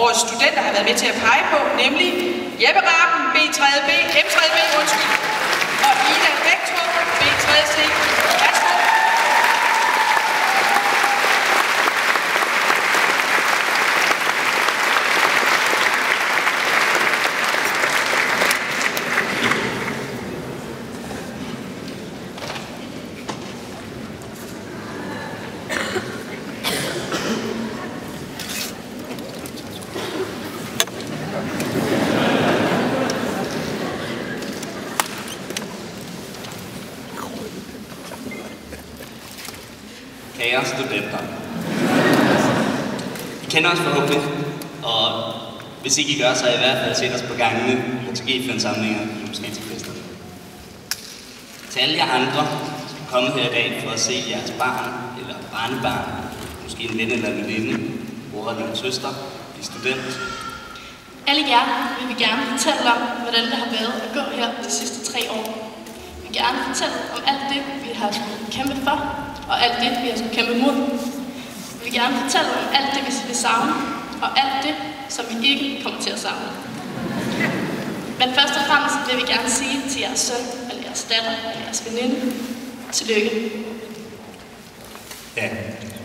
årets studenter har været med til at pege på, nemlig Jeppe Raben, B3B, M3B, og Ida Bæktrup, B3C. Værsgo. Kære studenter. I kender os forhåbentlig, og hvis ikke I gør, så har I hvert fald set os på gangene eller til G5-samlinger, eller måske til fester. Til alle jer andre, som er kommet her i dag for at se jeres barn eller barnebarn, måske en ven eller en veninde, bror eller en søster, blive student. Alle jer vil vi gerne fortælle om, hvordan det har været at gå her de sidste 3 år. Vi vil gerne fortælle om alt det, vi har skulle kæmpe for, og alt det, vi har skulle kæmpe mod. Vi vil gerne fortælle om alt det, vi vil savne, og alt det, som vi ikke kommer til at savne. Men først og fremmest vil vi gerne sige til jeres søn, eller jeres datter, eller jeres veninde, tillykke. Ja,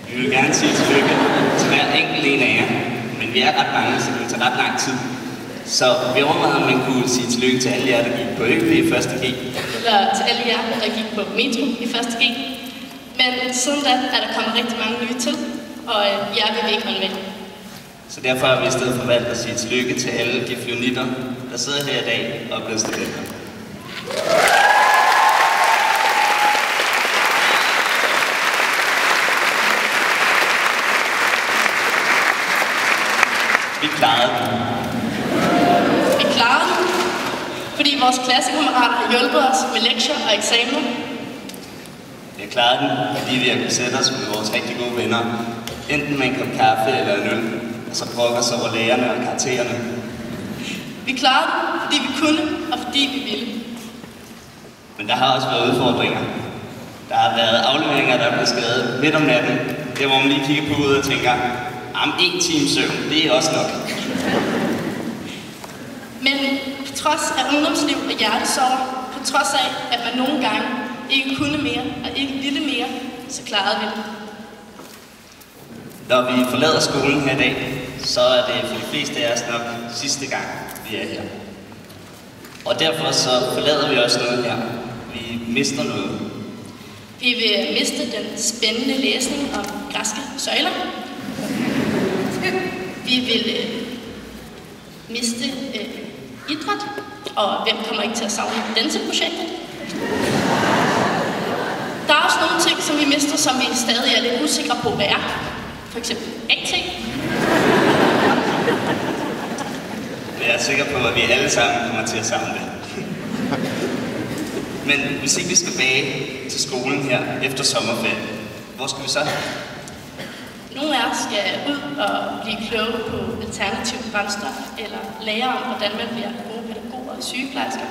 vi vil gerne sige tillykke til hver enkelt en af jer, men vi er ret mange, så det vil tage ret lang tid. Så vi overvejede, om man kunne sige tillykke til alle jer, der gik på ØB i 1. G. Eller til alle jer, der gik på Metro i 1. G. Men siden da er der kommet rigtig mange nye til, og jer vil vi ikke holde med. Så derfor har vi i stedet for valgt at sige tillykke til alle geflonitter, der sidder her i dag og er blevet studenter. Vi klarede den. Vi klarede den, fordi vores klassekammerater har hjulpet os med lektier og eksamener. Vi har klaret den, fordi vi har kunnet sætte os med vores rigtig gode venner. Enten med en kop kaffe eller en øl, og så brokke os over lærerne og karaktererne. Vi klarede den, fordi vi kunne, og fordi vi ville. Men der har også været udfordringer. Der har været afleveringer, der er blevet skrevet midt om natten. Der hvor man lige kigger på ud og tænker, 1 time søvn, det er også nok. Men på trods af ungdomsliv og hjertesorg, på trods af, at man nogle gange ikke kunne mere og ikke ville mere, så klarede vi det. Når vi forlader skolen her i dag, så er det for de fleste af os nok sidste gang, vi er her. Og derfor så forlader vi også noget her. Vi mister noget. Vi vil miste den spændende læsning om græske søjler. Vi vil miste idræt, og hvem kommer ikke til at savne danseprojektet? Der er også nogle ting, som vi mister, som vi stadig er lidt usikre på, hvad er. For eksempel AT. Jeg er sikker på, at vi alle sammen kommer til at savne det. Men hvis ikke vi skal tilbage til skolen her efter sommerferien, hvor skal vi så? Nogle af os skal ud og blive kloge på alternativ brændstof, eller lære om, hvordan man bliver gode pædagoger og sygeplejersker.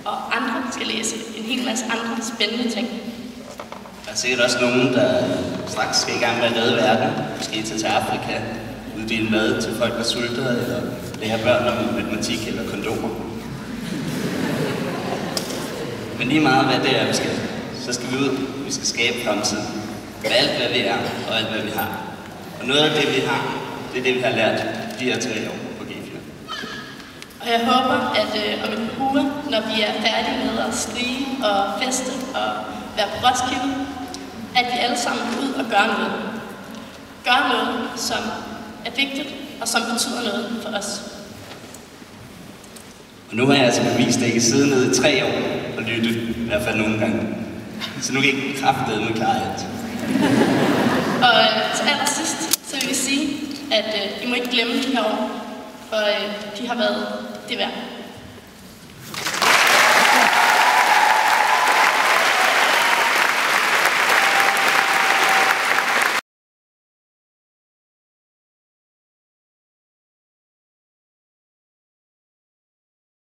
Og andre skal læse en hel masse andre spændende ting. Der er sikkert også nogen, der straks skal i gang med at redde verden. Måske tage til Afrika, uddele mad til folk, der sulter, eller lære børn om matematik eller kondomer. Men lige meget hvad det er, vi skal, så skal vi ud. Vi skal skabe fremtiden. Med alt hvad vi er, og alt hvad vi har. Og noget af det vi har, det er det vi har lært de her 3 år på G4. Og jeg håber, at om et par uger, når vi er færdige med at skrive og feste og være på Roskilde, at vi alle sammen går ud og gør noget. Gør noget, som er vigtigt og som betyder noget for os. Og nu har jeg altså bevist, at jeg kan sidde nede i 3 år og lytte, i hvert fald nogle gange. Så nu kan jeg ikke kraftedeme klare alt. Og til allersidst, så vil vi sige, at I må ikke glemme de her år, for de har været det værd.